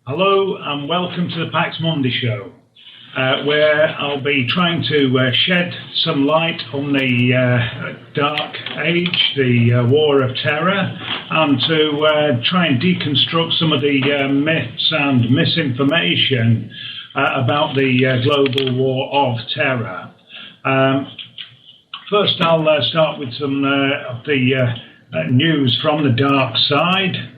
Hello and welcome to the Paxmundi show, where I'll be trying to shed some light on the dark age, the war of terror, and to try and deconstruct some of the myths and misinformation about the global war of terror. First, I'll start with some of the news from the dark side.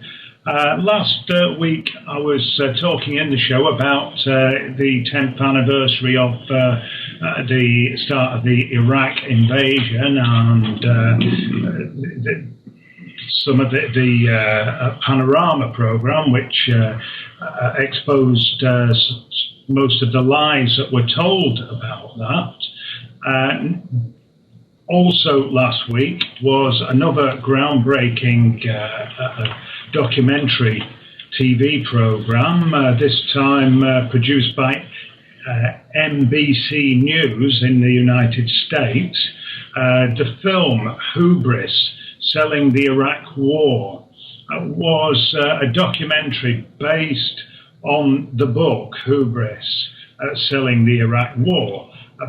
Last week I was talking in the show about the 10th anniversary of the start of the Iraq invasion and some of the Panorama program, which exposed most of the lies that were told about that. Also last week was another groundbreaking documentary TV program, this time produced by NBC News in the United States. The film Hubris, Selling the Iraq War, was a documentary based on the book Hubris, Selling the Iraq War,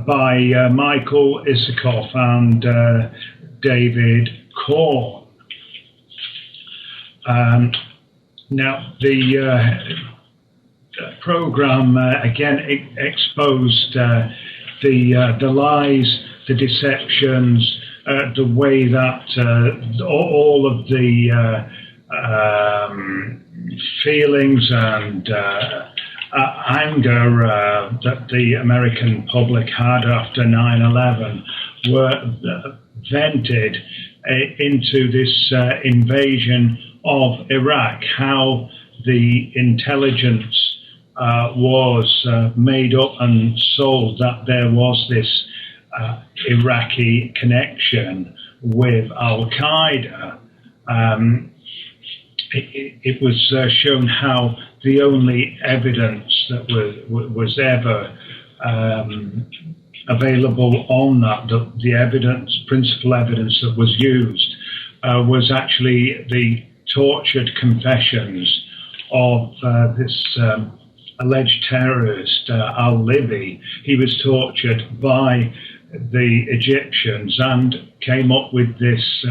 by Michael Isikoff and David Korn. Now, the program again exposed the lies, the deceptions, the way that all of the feelings and anger that the American public had after 9/11 were vented into this invasion of Iraq, how the intelligence was made up and sold that there was this Iraqi connection with Al-Qaeda. It was shown how the only evidence that was ever available on that, the evidence, principal evidence that was used, was actually the tortured confessions of this alleged terrorist, al-Libi. He was tortured by the Egyptians and came up with this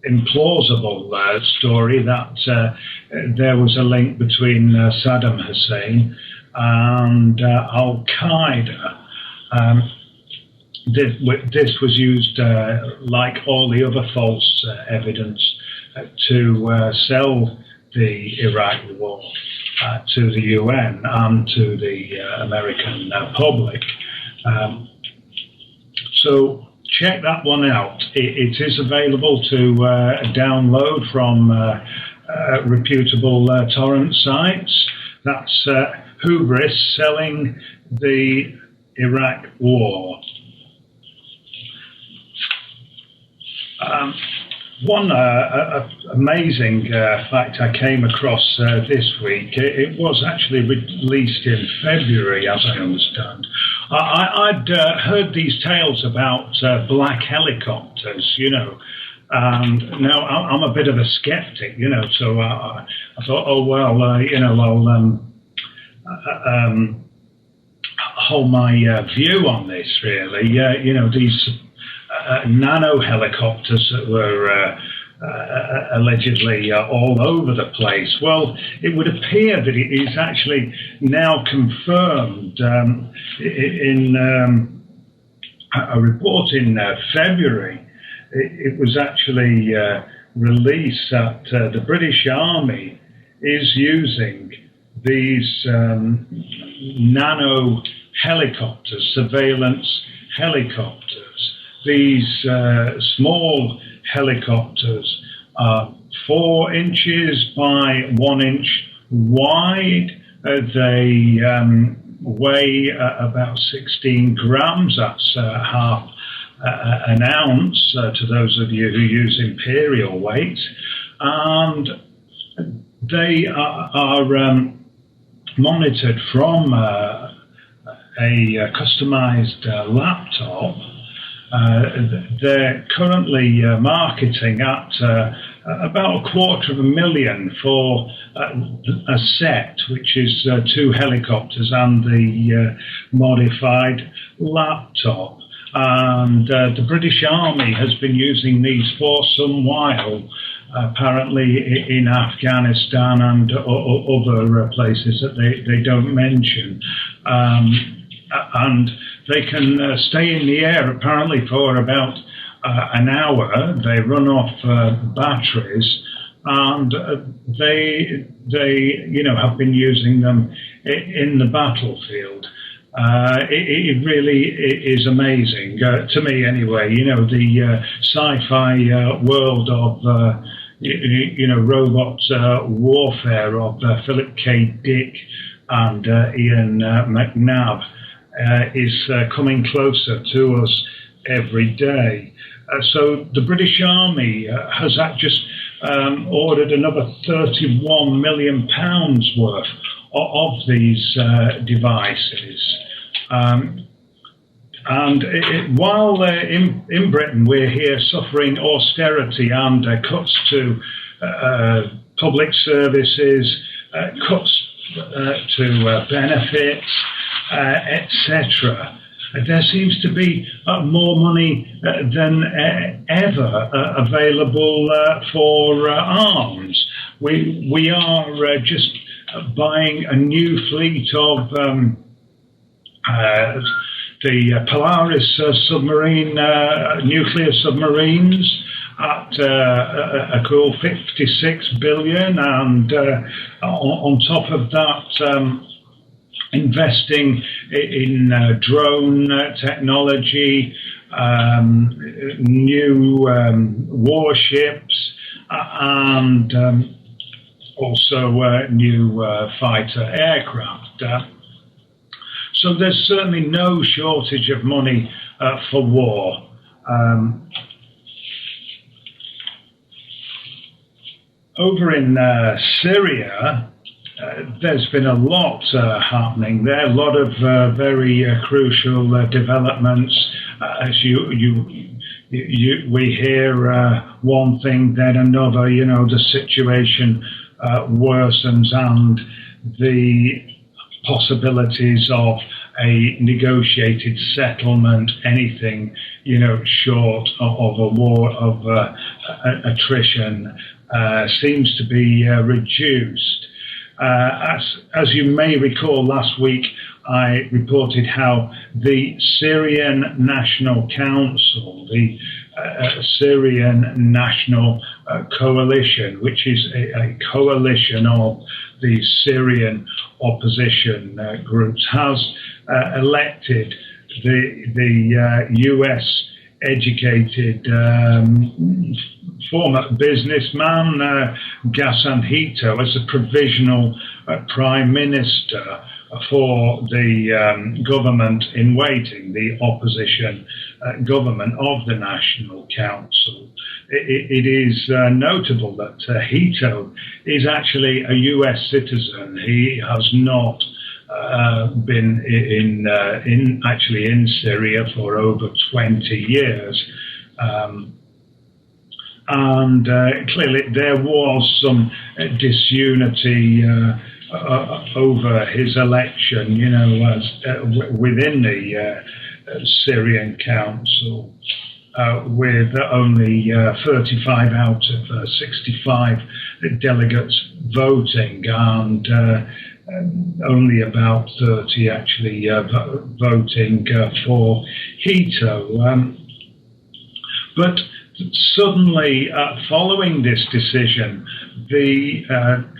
implausible story that there was a link between Saddam Hussein and Al-Qaeda. This was used, like all the other false evidence, to sell the Iraq war to the UN and to the American public. So check that one out. It is available to download from reputable torrent sites. That's Hubris, Selling the Iraq War. One amazing fact I came across this week, it was actually released in February, as I understand. I'd heard these tales about black helicopters, you know, and now I'm a bit of a skeptic, you know, so I thought, oh, well, you know, I'll hold my view on this, really. You know, these nano helicopters that were allegedly all over the place. Well, it would appear that it is actually now confirmed in a report in February. It was actually released that the British Army is using these nano helicopters, surveillance helicopters. These small helicopters are 4 inches by 1 inch wide. They weigh about 16 grams. That's half an ounce to those of you who use imperial weight. And they are monitored from a customized laptop. They're currently marketing at about $250,000 for a set, which is 2 helicopters and the modified laptop. And the British Army has been using these for some while, apparently in Afghanistan and other places that they don't mention. And they can stay in the air apparently for about an hour. They run off batteries, and they have been using them in the battlefield. It really is amazing to me, anyway. The sci-fi world of robot warfare of Philip K. Dick and Ian McNabb is coming closer to us every day. So the British Army has just ordered another £31 million worth of these devices. While in Britain we're here suffering austerity and cuts to public services, cuts to benefits, etc., there seems to be more money than ever available for arms. We are just buying a new fleet of the Polaris submarine, nuclear submarines at a cool $56 billion, and on top of that, investing in drone technology, new warships, and also new fighter aircraft. So there's certainly no shortage of money for war. Over in Syria, there's been a lot happening there, a lot of very crucial developments. As we hear one thing, then another. The situation worsens, and the possibilities of a negotiated settlement, anything short of a war of attrition, seems to be reduced. As you may recall, last week I reported how the Syrian National Council, the Syrian National Coalition, which is a coalition of the Syrian opposition groups, has elected the US educated former businessman Ghassan Hito as a provisional prime minister for the government in waiting, the opposition government of the National Council. It is notable that Hito is actually a US citizen. He has not been in Syria for over 20 years. And clearly there was some disunity over his election, within the Syrian Council, with only 35 out of 65 delegates voting, and only about 30 actually voting for Hito. But suddenly, following this decision, the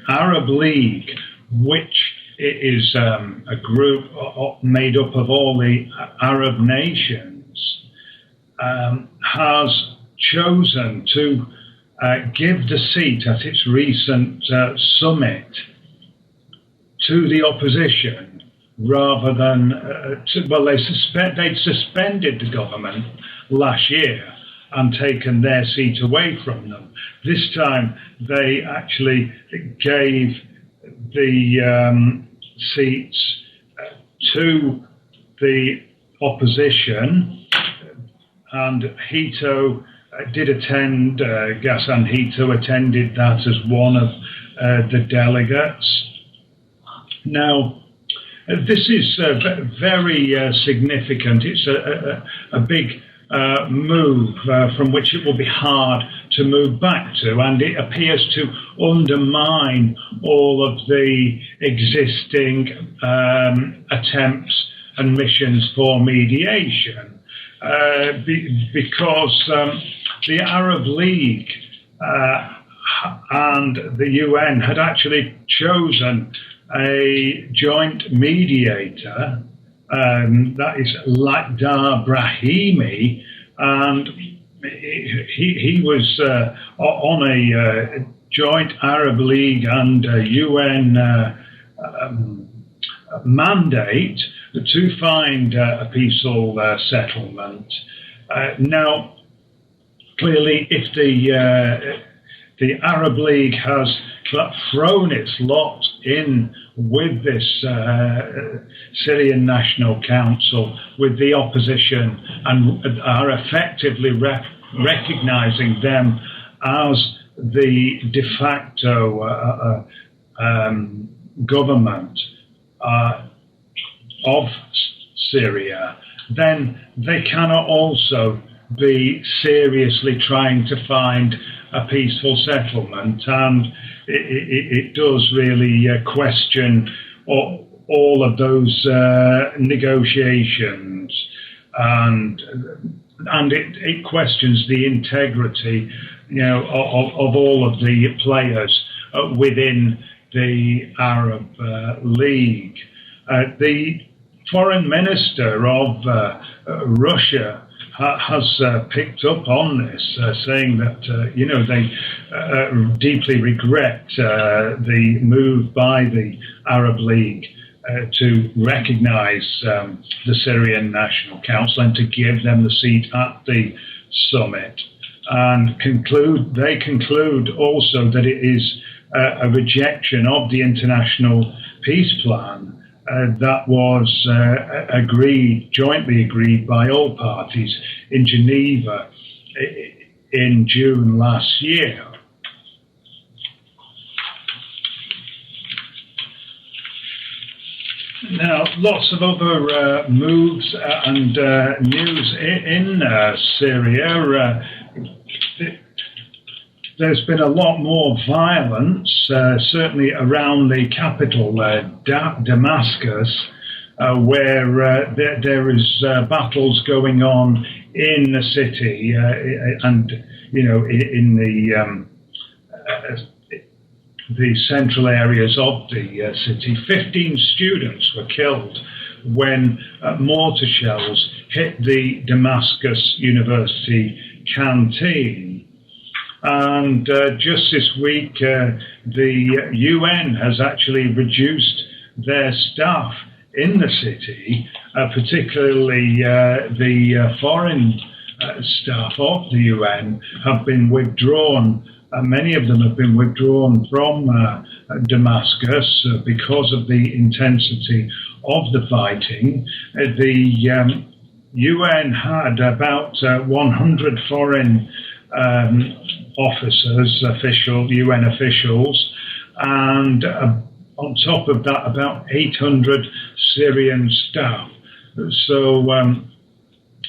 Arab League, which is a group made up of all the Arab nations, has chosen to give the seat at its recent summit to the opposition, rather than they'd suspended the government last year and taken their seat away from them. This time they actually gave the seats to the opposition, and Hito did attend, Ghassan Hito attended that as one of the delegates. Now, this is very significant. It's a big move from which it will be hard to move back to, and it appears to undermine all of the existing attempts and missions for mediation, because the Arab League and the UN had actually chosen a joint mediator, that is Lakhdar Brahimi, and he was on a joint Arab League and UN mandate to find a peaceful settlement. Now, clearly, if the Arab League has thrown its lot in with this Syrian National Council, with the opposition, and are effectively recognizing them as the de facto government of Syria, then they cannot also be seriously trying to find a peaceful settlement, and it does really question all of those negotiations, and it questions the integrity, of all of the players within the Arab League. The foreign minister of Russia has picked up on this, saying that they deeply regret the move by the Arab League to recognise the Syrian National Council and to give them the seat at the summit, and they conclude also that it is a rejection of the international peace plan that was jointly agreed by all parties in Geneva in June last year. Now, lots of other moves and news in Syria. There's been a lot more violence, certainly around the capital, Damascus, where there is battles going on in the city, and in the central areas of the city. 15 students were killed when mortar shells hit the Damascus University canteen. And just this week, the UN has actually reduced their staff in the city, particularly the foreign staff of the UN have been withdrawn. Many of them have been withdrawn from Damascus because of the intensity of the fighting. The UN had about 100 foreign officers, UN officials, and on top of that, about 800 Syrian staff. So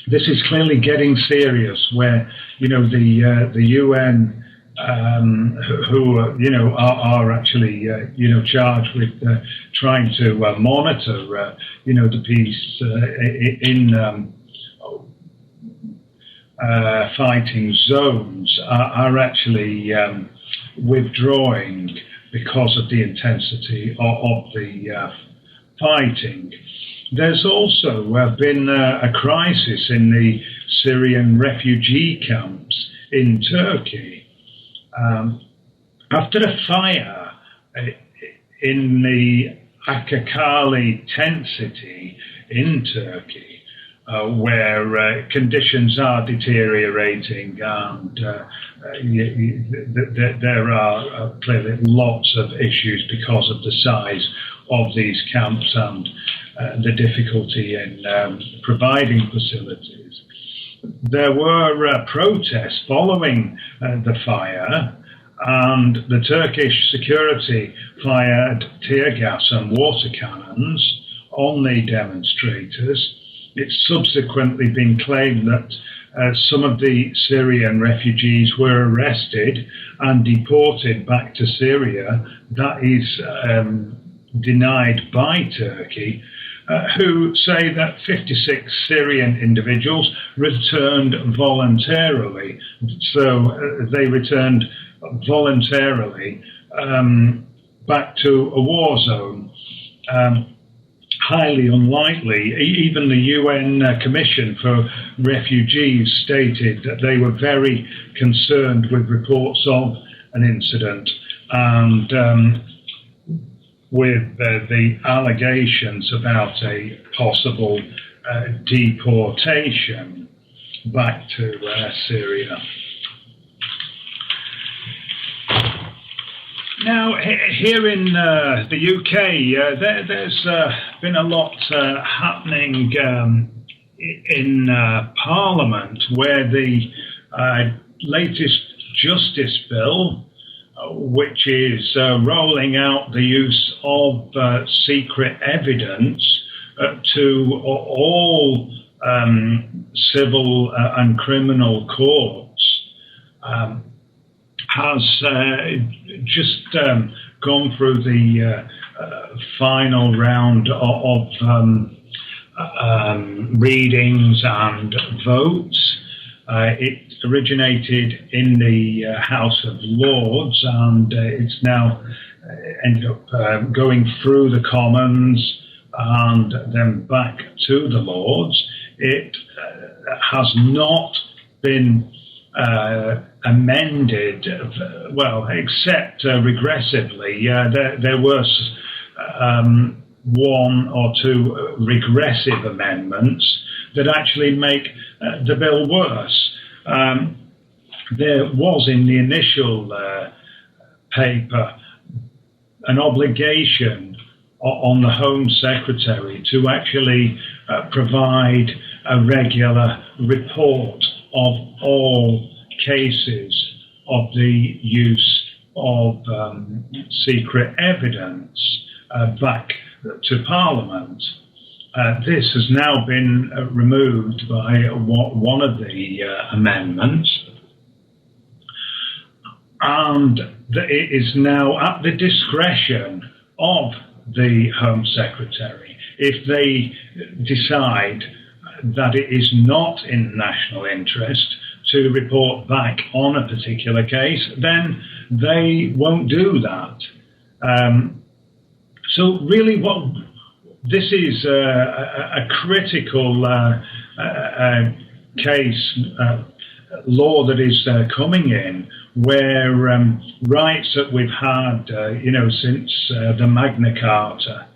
this is clearly getting serious, where the UN, who are actually charged with trying to monitor the peace in fighting zones, are actually withdrawing because of the intensity of the fighting. There's also been a crisis in the Syrian refugee camps in Turkey. After a fire in the Akakali tent city in Turkey, where conditions are deteriorating, and there are clearly lots of issues because of the size of these camps and the difficulty in providing facilities. there were protests following the fire, and the Turkish security fired tear gas and water cannons on the demonstrators. It's subsequently been claimed that some of the Syrian refugees were arrested and deported back to Syria. That is denied by Turkey, who say that 56 Syrian individuals returned voluntarily. So they returned voluntarily back to a war zone. Highly unlikely. Even the UN Commission for Refugees stated that they were very concerned with reports of an incident and with the allegations about a possible deportation back to Syria. Now, here in the UK, there's been a lot happening in Parliament, where the latest Justice Bill, which is rolling out the use of secret evidence to all civil and criminal courts, has just gone through the final round of readings and votes. It originated in the House of Lords, and it's now ended up going through the Commons and then back to the Lords. It has not been amended, well, except regressively. There was one or two regressive amendments that actually make the bill worse. There was in the initial paper an obligation on the Home Secretary to actually provide a regular report of all cases of the use of secret evidence back to Parliament. This has now been removed by one of the amendments, and it is now at the discretion of the Home Secretary. If they decide that it is not in national interest to report back on a particular case, then they won't do that. So really this is a critical case, law that is coming in, where rights that we've had, since the Magna Carta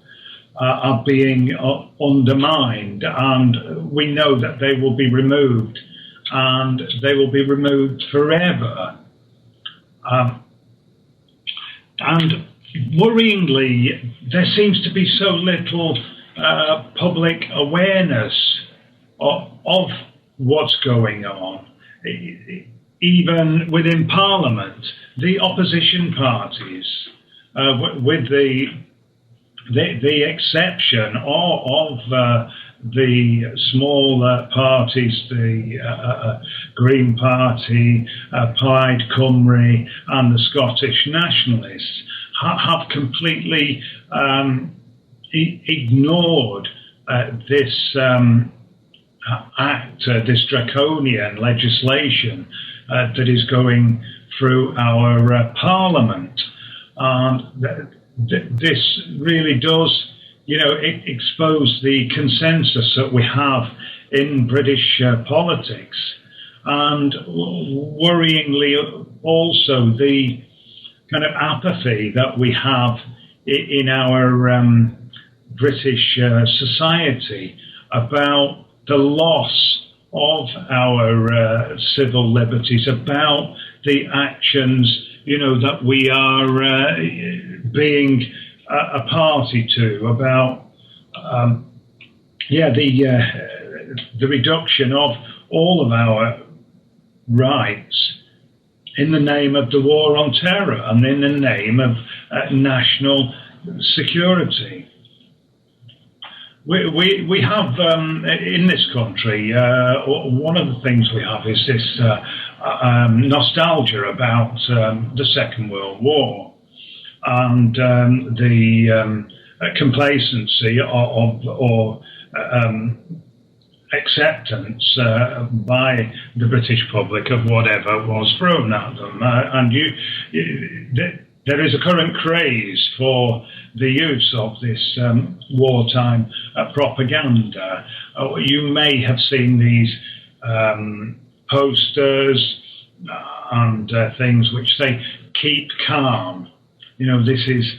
are being undermined, and we know that they will be removed, and they will be removed forever. And worryingly, there seems to be so little public awareness of what's going on. Even within Parliament, the opposition parties, with the exception of the small parties, the Green Party, Plaid Cymru, and the Scottish Nationalists, have completely ignored this act, this draconian legislation that is going through our Parliament. And this really does, expose the consensus that we have in British politics, and worryingly also the kind of apathy that we have in our British society about the loss of our civil liberties, about the actions, that we are being a party to, about the reduction of all of our rights in the name of the war on terror and in the name of national security. We have in this country, one of the things we have is this nostalgia about the Second World War and the complacency or acceptance by the British public of whatever was thrown at them. There is a current craze for the use of this wartime propaganda. You may have seen these posters and things which say, keep calm. You know, this is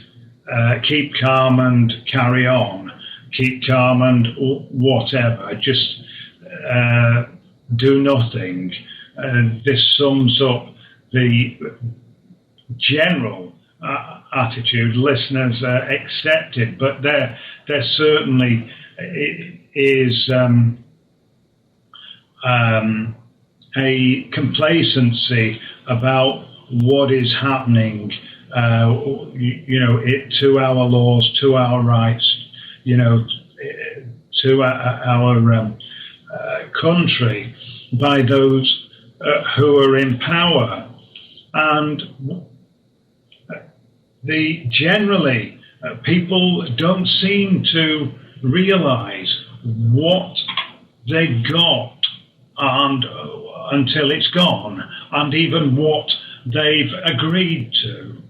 keep calm and carry on. Keep calm and whatever. Just do nothing. This sums up the general attitude listeners accepted, but there certainly is a complacency about what is happening. To our laws, to our rights, to our country by those who are in power, and generally people don't seem to realise what they got until it's gone, and even what they've agreed to.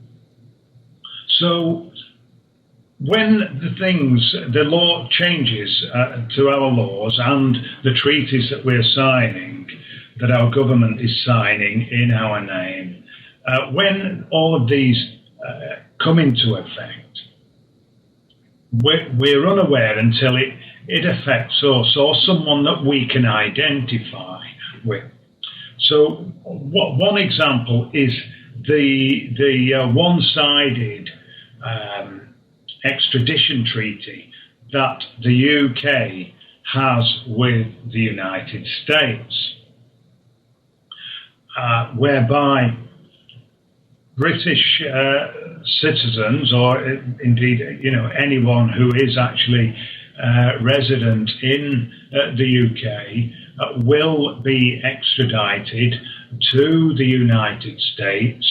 So when the law changes to our laws and the treaties that we're signing, that our government is signing in our name, when all of these come into effect, we're unaware until it affects us or someone that we can identify with. So one example is the one-sided extradition treaty that the UK has with the United States, whereby British citizens, or indeed anyone who is actually resident in the UK, will be extradited to the United States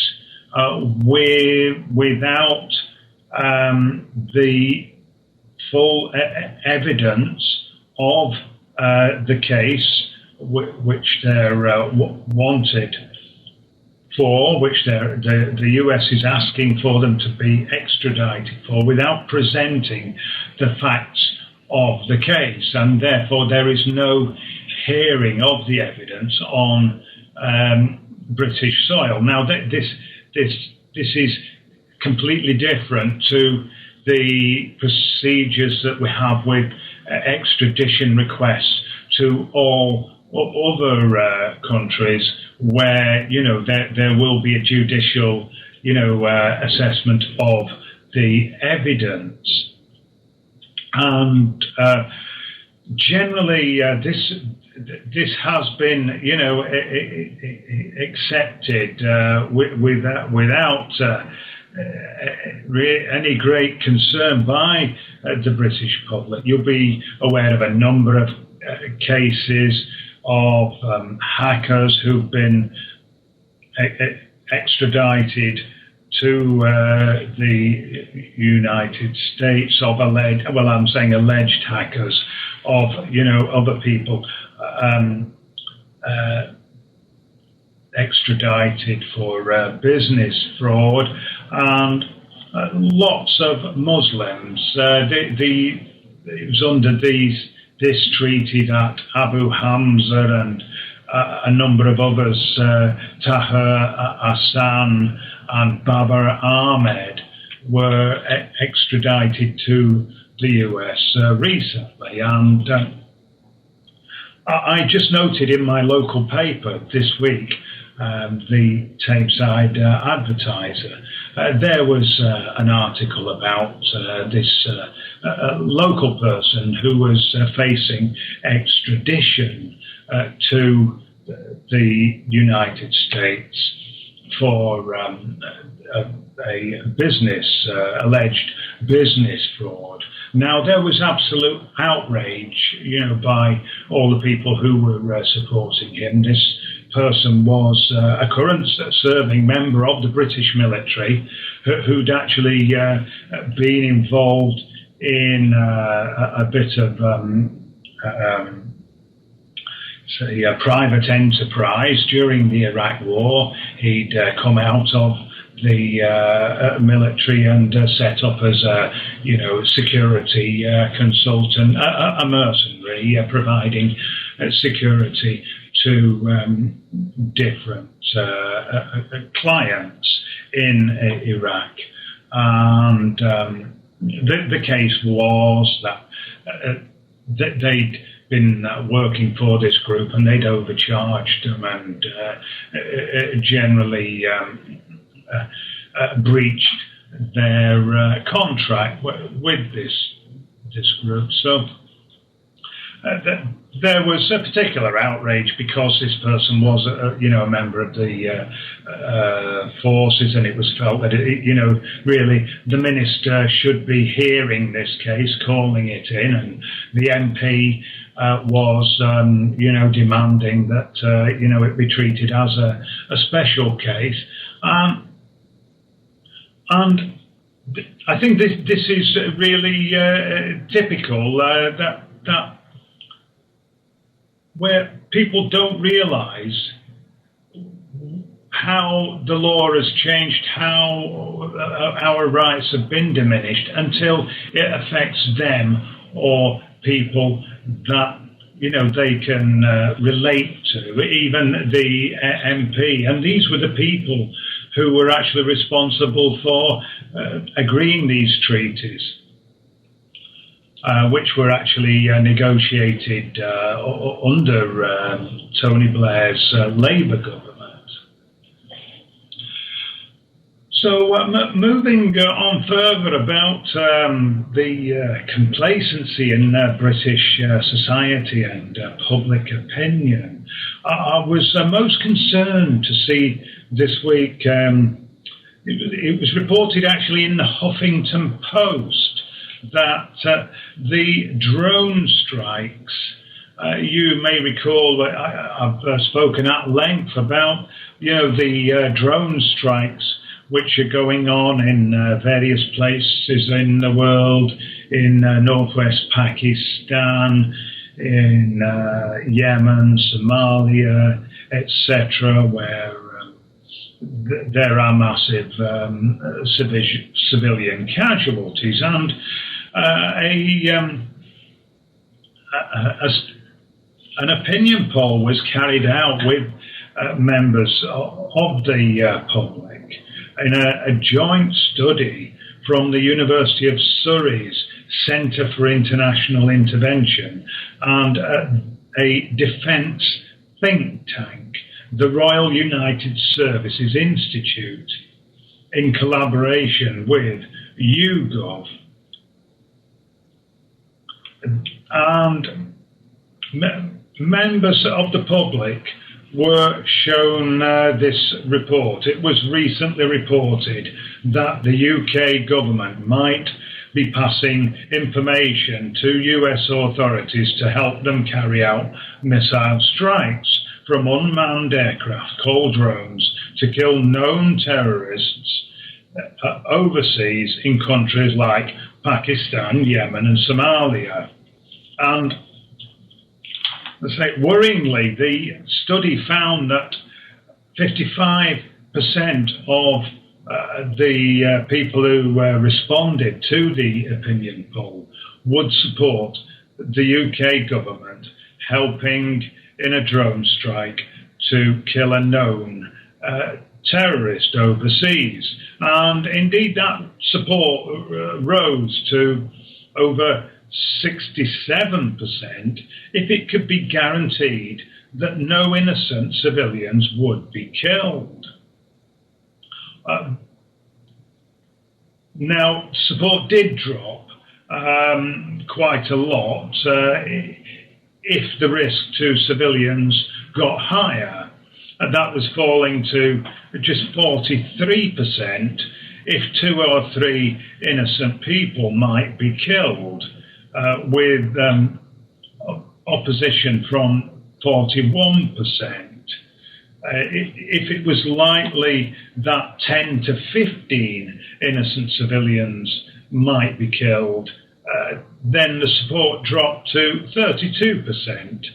without the full evidence of the case which they're wanted for, which the US is asking for them to be extradited for, without presenting the facts of the case, and therefore there is no hearing of the evidence on British soil. Now this is completely different to the procedures that we have with extradition requests to all other countries, where there will be a judicial assessment of the evidence, and generally this has been accepted without any great concern by the British public. You'll be aware of a number of cases of hackers who've been extradited to the United States of alleged hackers of other people extradited for business fraud, and lots of Muslims. It was under this treaty that Abu Hamza and a number of others, Tahir Hassan and Babar Ahmed, were extradited to the US recently. And I just noted in my local paper this week, the Tameside Advertiser, there was an article about this local person who was facing extradition to the United States for a business, alleged business fraud. Now, there was absolute outrage, by all the people who were supporting him. This person was a current serving member of the British military who'd actually been involved in a bit of say a private enterprise during the Iraq War. He'd come out of the military and set up as a security consultant, a mercenary, providing security to different clients in Iraq. And the case was that they'd been working for this group and they'd overcharged them and generally breached their contract with this group. So there was a particular outrage because this person was, a member of the forces, and it was felt that really the minister should be hearing this case, calling it in, and the MP was, demanding that it be treated as a special case, and I think this is really typical that where people don't realise how the law has changed, how our rights have been diminished until it affects them or people that they can relate to, even the MP. And these were the people who were actually responsible for agreeing these treaties, which were actually negotiated under Tony Blair's Labour government. So moving on further about the complacency in British society and public opinion, I was most concerned to see this week, it was reported actually in the Huffington Post that the drone strikes, you may recall that I've spoken at length about the drone strikes which are going on in various places in the world, in northwest Pakistan, in Yemen, Somalia, etc., where there are massive civilian casualties, and an opinion poll was carried out with members of the public in a joint study from the University of Surrey's Centre for International Intervention and a defence think tank, the Royal United Services Institute, in collaboration with YouGov. And members of the public were shown this report. It was recently reported that the UK government might be passing information to US authorities to help them carry out missile strikes from unmanned aircraft called drones to kill known terrorists overseas in countries like Pakistan, Yemen and Somalia. And let's say, worryingly, the study found that 55% of the people who responded to the opinion poll would support the UK government helping in a drone strike to kill a known terrorist overseas. And indeed, that support rose to over 67% if it could be guaranteed that no innocent civilians would be killed. Now, support did drop quite a lot. if the risk to civilians got higher. That was falling to just 43% if 2 or 3 innocent people might be killed, with opposition from 41%. If it was likely that 10 to 15 innocent civilians might be killed, then the support dropped to 32%,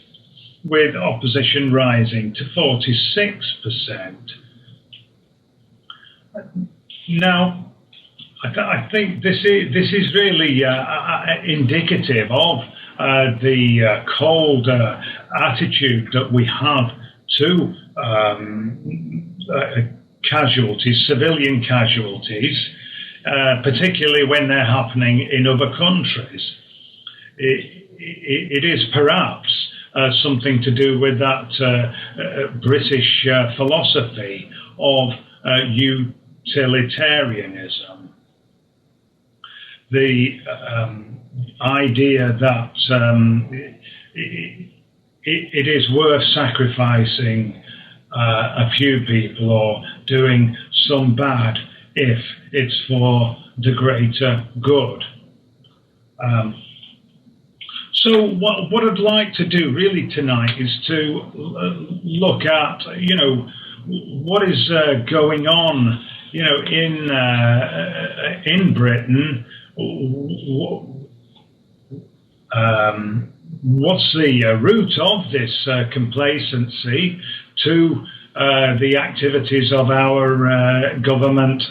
with opposition rising to 46%. Now, I think this is really indicative of the cold attitude that we have to casualties, civilian casualties, particularly when they're happening in other countries. It is perhaps something to do with that British philosophy of utilitarianism. The idea that it is worth sacrificing a few people or doing some bad if it's for the greater good. So what I'd like to do really tonight is to look at, what is going on, in Britain. What's the root of this complacency to the activities of our government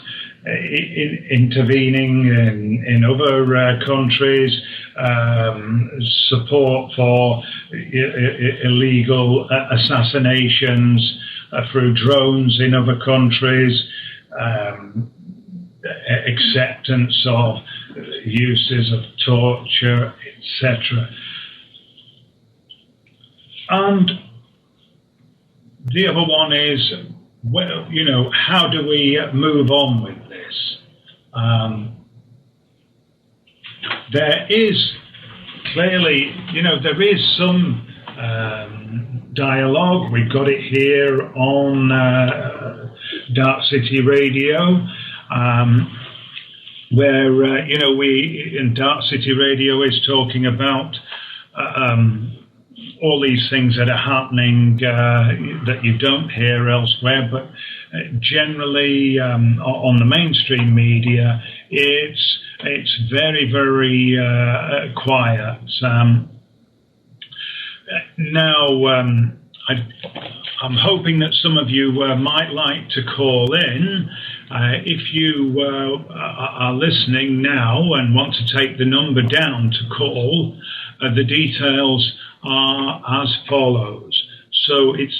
intervening in other countries, support for illegal assassinations through drones in other countries, acceptance of uses of torture, etc. And the other one is, well, how do we move on with this? There is clearly, there is some dialogue. We've got it here on Darkcity Radio, where, Darkcity Radio is talking about all these things that are happening that you don't hear elsewhere, but generally on the mainstream media, it's very, very quiet. Now, I'm hoping that some of you might like to call in. If you are listening now and want to take the number down to call, the details are as follows. So it's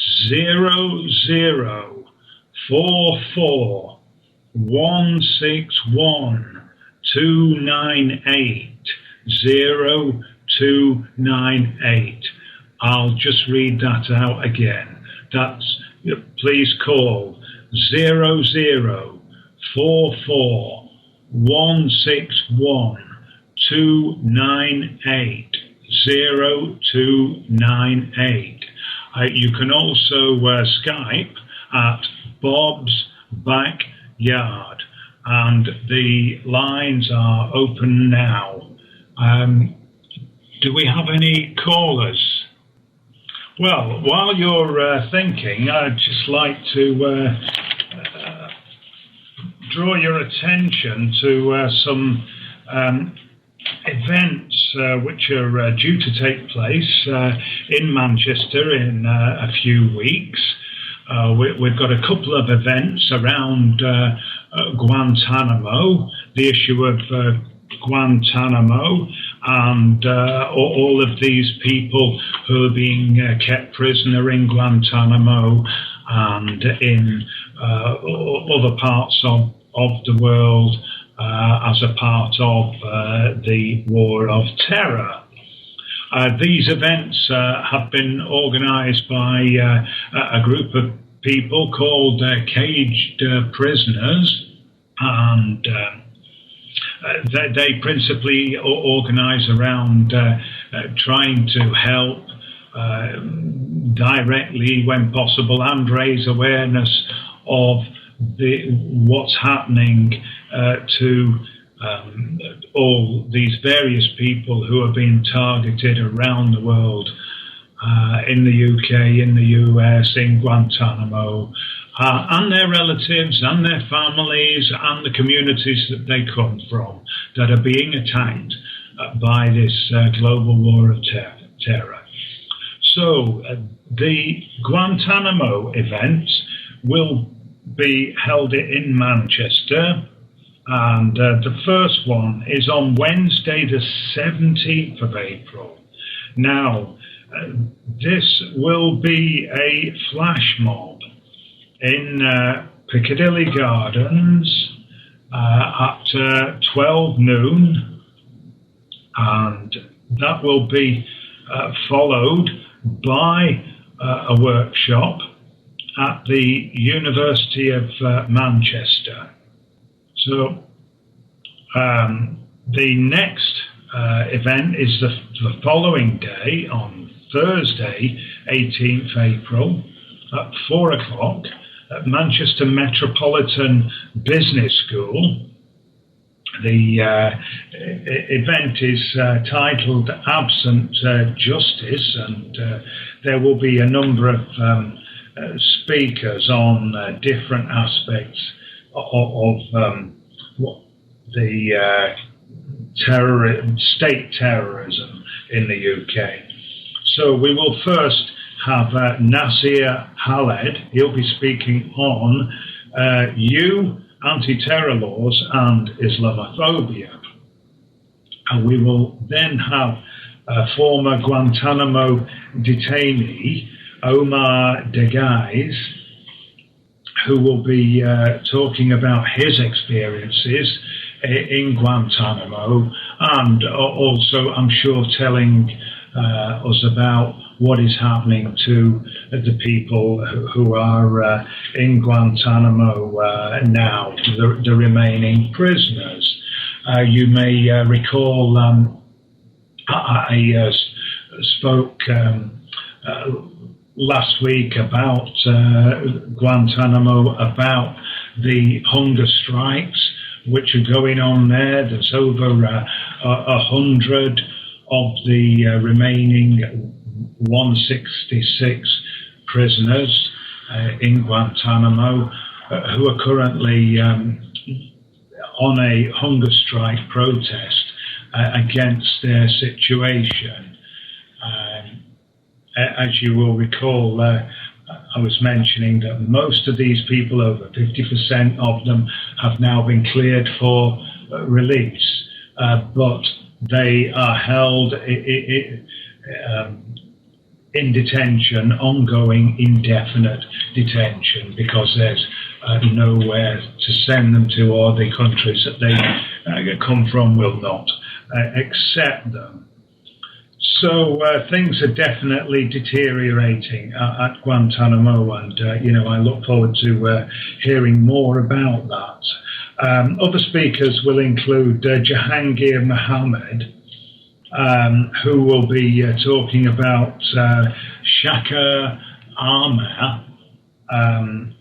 00441612980298. I'll just read that out again. That's, please call 00441612980298. You can also Skype at Bob's Backyard, and the lines are open now. Do we have any callers? Well, while you're thinking, I'd just like to draw your attention to some events which are due to take place in Manchester in a few weeks. We've got a couple of events around Guantanamo, the issue of Guantanamo, and all of these people who are being kept prisoner in Guantanamo and in other parts of the world as a part of the war of terror. These events have been organised by a group of people called Caged Prisoners, and they principally organise around trying to help directly, when possible, and raise awareness of what's happening to all these various people who are being targeted around the world, in the UK, in the US, in Guantanamo, and their relatives and their families and the communities that they come from that are being attacked by this global war of terror. So the Guantanamo events will be held in Manchester, and the first one is on Wednesday the 17th of April. Now, this will be a flash mob in Piccadilly Gardens at 12 noon, and that will be followed by a workshop at the University of Manchester. So the next event is the following day, on Thursday, 18th April, at 4 o'clock at Manchester Metropolitan Business School. The event is titled Absent Justice, and there will be a number of speakers on different aspects of the state terrorism in the UK. So we will first have Nasir Khaled. He'll be speaking on anti-terror laws and Islamophobia. And we will then have former Guantanamo detainee Omar Degais, who will be talking about his experiences in Guantanamo, and also, I'm sure, telling us about what is happening to the people who are in Guantanamo now, the remaining prisoners. You may recall I spoke last week about Guantanamo, about the hunger strikes which are going on there. There's over 100 of the remaining 166 prisoners in Guantanamo who are currently on a hunger strike protest against their situation. As you will recall, I was mentioning that most of these people, over 50% of them, have now been cleared for release, but they are held in detention, ongoing indefinite detention, because there's nowhere to send them to, or the countries that they come from will not accept them. So things are definitely deteriorating at Guantanamo, and I look forward to hearing more about that. Other speakers will include Jahangir Mohammed, who will be talking about Shaka Amar and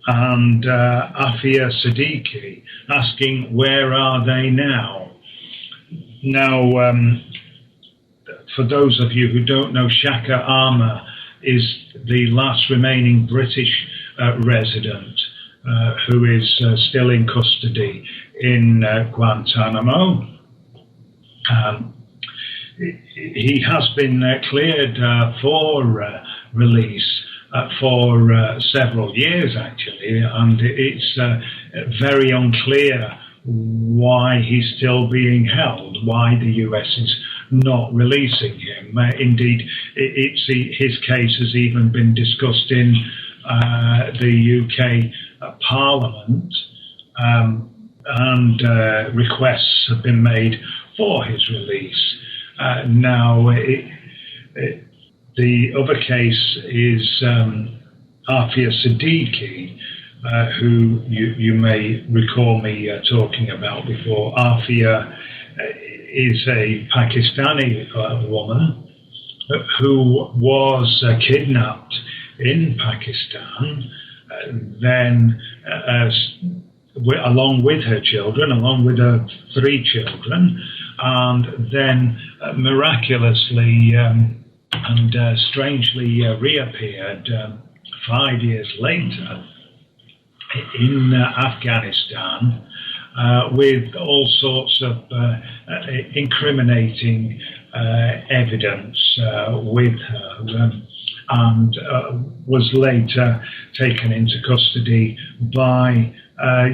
Afia Siddiqui, asking where are they now. Now, for those of you who don't know, Shaka Amar is the last remaining British resident who is still in custody in Guantanamo. He has been cleared for release for several years, actually, and it's very unclear why he's still being held, why the US is not releasing him. Indeed, his case has even been discussed in the UK Parliament, and requests have been made for his release. Now, the other case is Afia Siddiqui, who you may recall me talking about before. Afia is a Pakistani woman who was kidnapped in Pakistan, then along with her children, along with her 3 children, and then miraculously and strangely reappeared 5 years later in Afghanistan with all sorts of incriminating evidence with her, and was later taken into custody by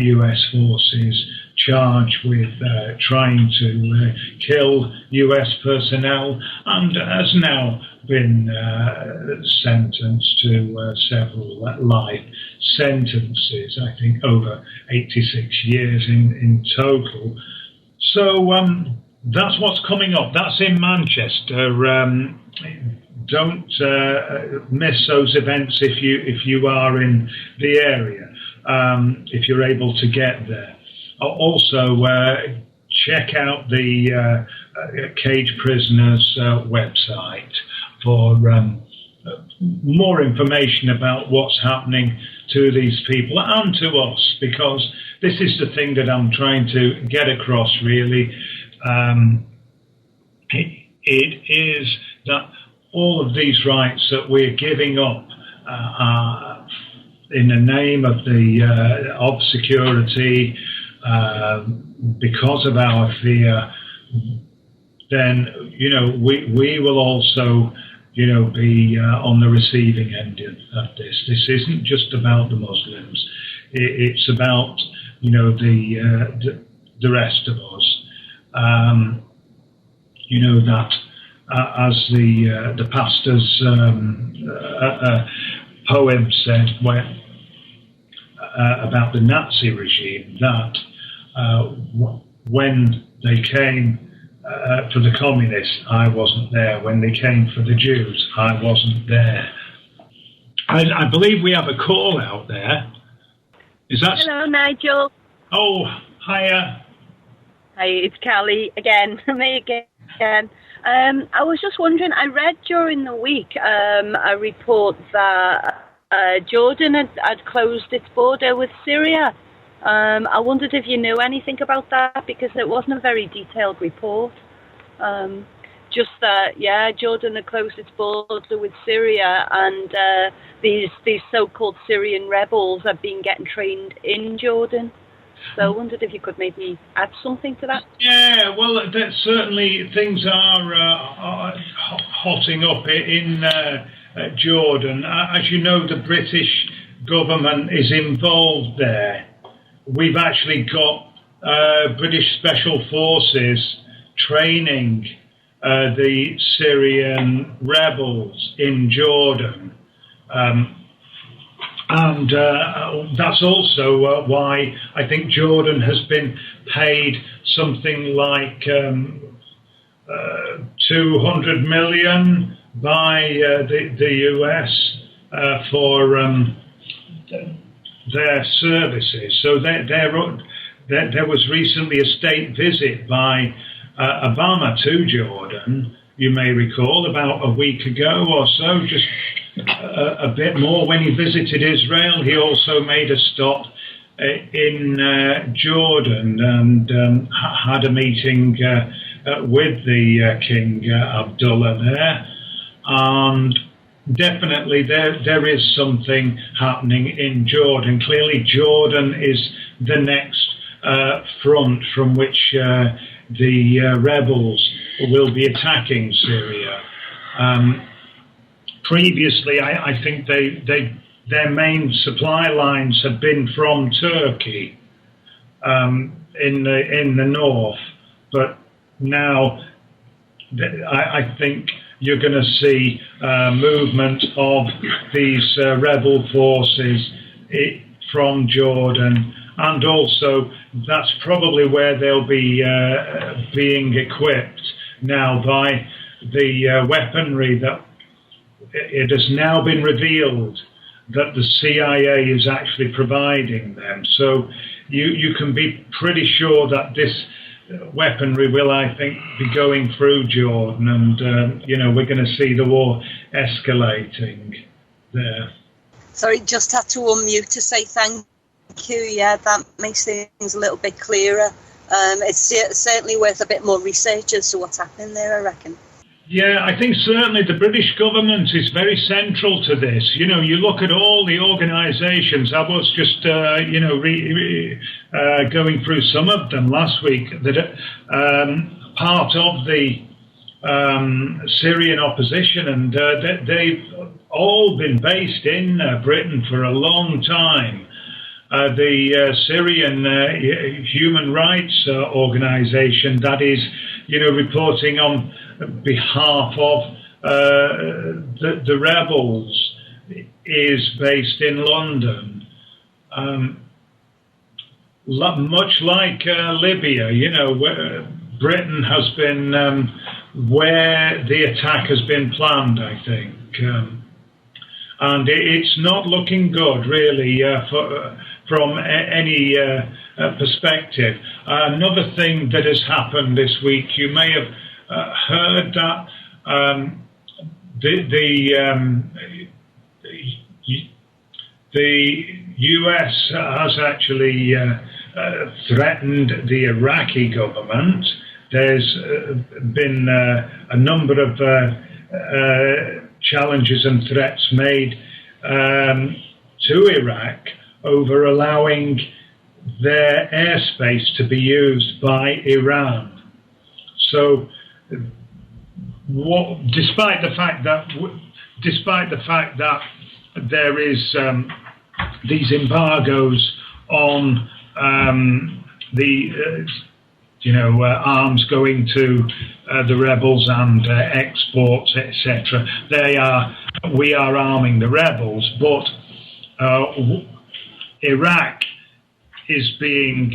US forces, charged with trying to kill US personnel, and has now been sentenced to several life sentences, I think over 86 years in total. So that's what's coming up. That's in Manchester. Don't miss those events if you are in the area, if you're able to get there. Also, check out the Cage Prisoners website for more information about what's happening to these people and to us, because this is the thing that I'm trying to get across, really. It is that all of these rights that we're giving up in the name of of security, because of our fear, then we will also be on the receiving end of this. This isn't just about the Muslims; it's about the rest of us. That as the pastor's poem said, about the Nazi regime, that when they came for the communists, I wasn't there. When they came for the Jews, I wasn't there. I believe we have a call out there. Is that? Hello, Nigel. Oh, hiya. Hi, it's Callie again. Me again. I was just wondering, I read during the week a report that Jordan had closed its border with Syria. I wondered if you knew anything about that, because it wasn't a very detailed report. Just that, Jordan had closed its border with Syria, and these so-called Syrian rebels have been getting trained in Jordan. So I wondered if you could maybe add something to that. Yeah, well, certainly things are hotting up in Jordan. As you know, the British government is involved there. We've actually got British Special Forces training the Syrian rebels in Jordan. And that's also why I think Jordan has been paid something like 200 million by the US for their services. So there was recently a state visit by Obama to Jordan, you may recall, about a week ago or so, just a bit more. When he visited Israel, he also made a stop in Jordan and had a meeting with the King Abdullah there. And definitely there is something happening in Jordan. Clearly Jordan is the next front from which the rebels will be attacking Syria. Previously, I think their main supply lines have been from Turkey in the north, but now I think you're going to see movement of these rebel forces from Jordan, and also that's probably where they'll be being equipped now by the weaponry that it has now been revealed that the CIA is actually providing them. So you can be pretty sure that weaponry will, I think, be going through Jordan, and we're going to see the war escalating there. Sorry, just had to unmute to say thank you. Yeah, that makes things a little bit clearer. It's certainly worth a bit more research as to what's happening there, I reckon. Yeah, I think certainly the British government is very central to this. You look at all the organisations. I was just, going through some of them last week that part of the Syrian opposition, and they've all been based in Britain for a long time. The Syrian Human Rights Organisation, that is, reporting on behalf of the rebels, is based in London. Much like Libya, where Britain has been where the attack has been planned, I think. And it's not looking good, really, from any perspective. Another thing that has happened this week, you may have heard that the US has actually threatened the Iraqi government. There's been a number of challenges and threats made to Iraq over allowing their airspace to be used by Iran. So, despite the fact that there is these embargoes on the arms going to the rebels and exports, etc. We are arming the rebels, but Iraq is being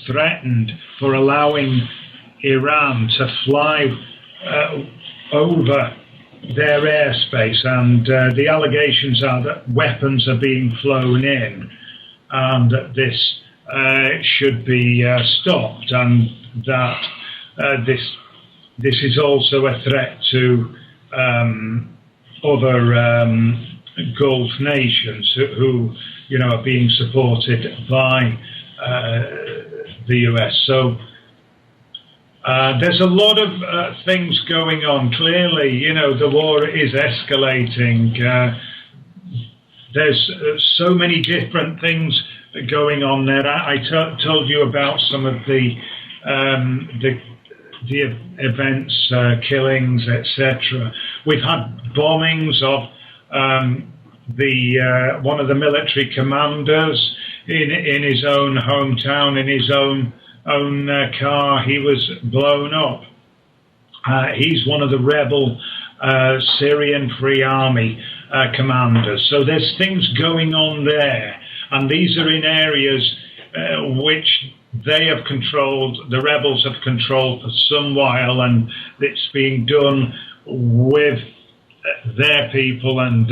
threatened for allowing Iran to fly over their airspace, and the allegations are that weapons are being flown in, and that this should be stopped, and that this is also a threat to other Gulf nations who are being supported by the US. So there's a lot of things going on. Clearly, the war is escalating. There's so many different things going on there. I told you about some of the events, killings, etc. We've had bombings of one of the military commanders in his own hometown, in his own car. He was blown up. He's one of the rebel Syrian Free Army commanders. So there's things going on there, and these are in areas which they have controlled, the rebels have controlled for some while, and it's being done with their people and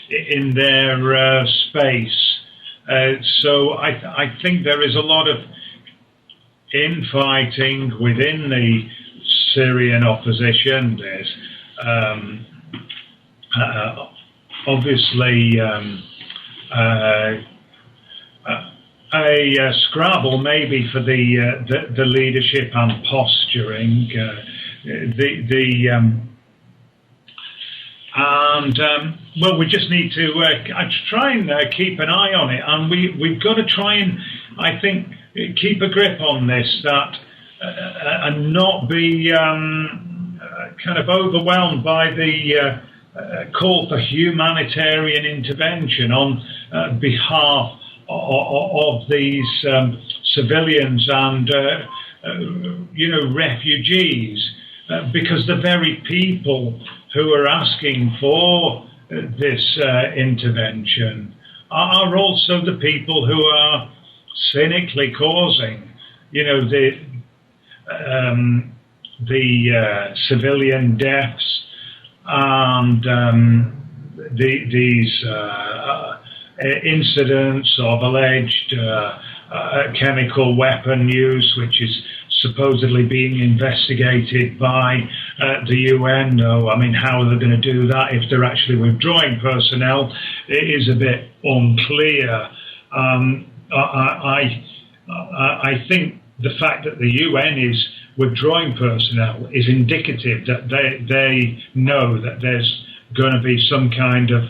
in their space. So I think there is a lot of infighting within the Syrian opposition. There's obviously a scrabble maybe for the leadership and posturing. Well, we just need to try and keep an eye on it, and we've got to try and, I think, keep a grip on this, and not be kind of overwhelmed by the call for humanitarian intervention on behalf of these civilians and refugees, because the very people who are asking for this intervention are also the people who are cynically causing, the civilian deaths and these incidents of alleged chemical weapon use, which is supposedly being investigated by the UN. No, I mean, how are they going to do that if they're actually withdrawing personnel? It is a bit unclear. I think the fact that the UN is withdrawing personnel is indicative that they know that there's going to be some kind of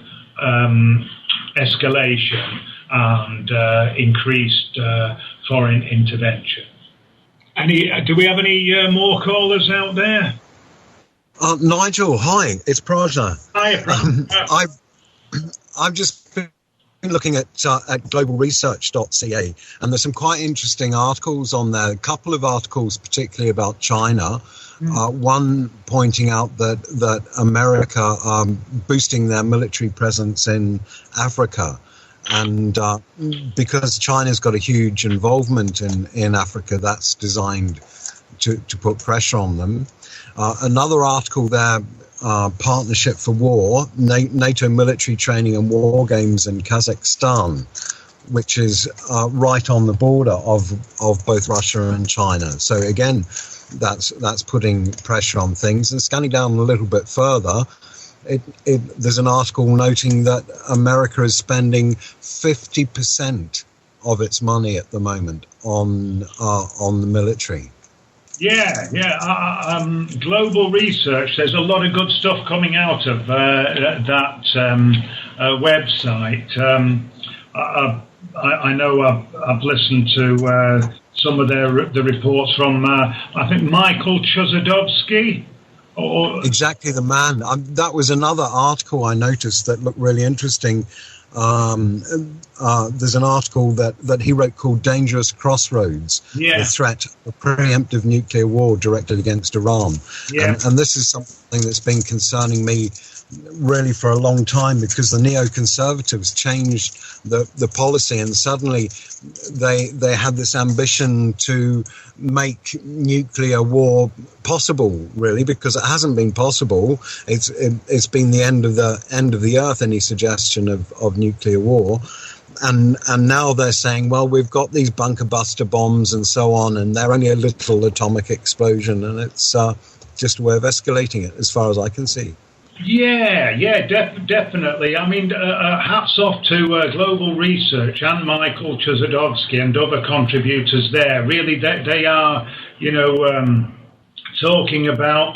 escalation and increased foreign intervention. Do we have any more callers out there? Nigel, hi, it's Praja. Hi, I've just been looking at globalresearch.ca, and there's some quite interesting articles on there. A couple of articles, particularly about China. One pointing out that America boosting their military presence in Africa, and because China's got a huge involvement in Africa, that's designed to put pressure on them. Another article there. Partnership for War, NATO military training and war games in Kazakhstan, which is right on the border of both Russia and China. So again, that's putting pressure on things. And scanning down a little bit further, there's an article noting that America is spending 50% of its money at the moment on the military. Yeah. Global research. There's a lot of good stuff coming out of that website. I know I've listened to some of the reports from I think Michael Chuzadovsky. Exactly, the man. That was another article I noticed that looked really interesting. There's an article that he wrote called Dangerous Crossroads, the threat of preemptive nuclear war directed against Iran. And this is something that's been concerning me really for a long time, because the neoconservatives changed the policy, and suddenly they had this ambition to make nuclear war possible, really, because it hasn't been possible. It's been the end of the earth, any suggestion of nuclear war. And now they're saying, well, we've got these bunker buster bombs and so on, and they're only a little atomic explosion, and it's just a way of escalating it, as far as I can see. Definitely. I mean, hats off to Global Research and Michael Chuzadovsky and other contributors there. Really, they are, talking about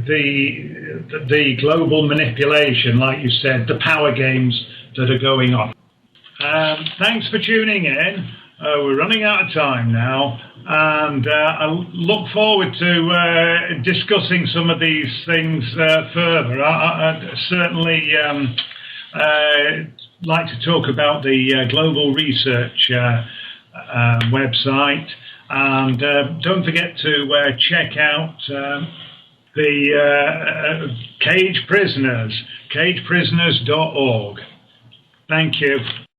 the global manipulation, like you said, the power games that are going on. Thanks for tuning in. We're running out of time now, and I look forward to discussing some of these things further. I'd certainly like to talk about the Global Research website, and don't forget to check out the Cage Prisoners, cageprisoners.org. Thank you.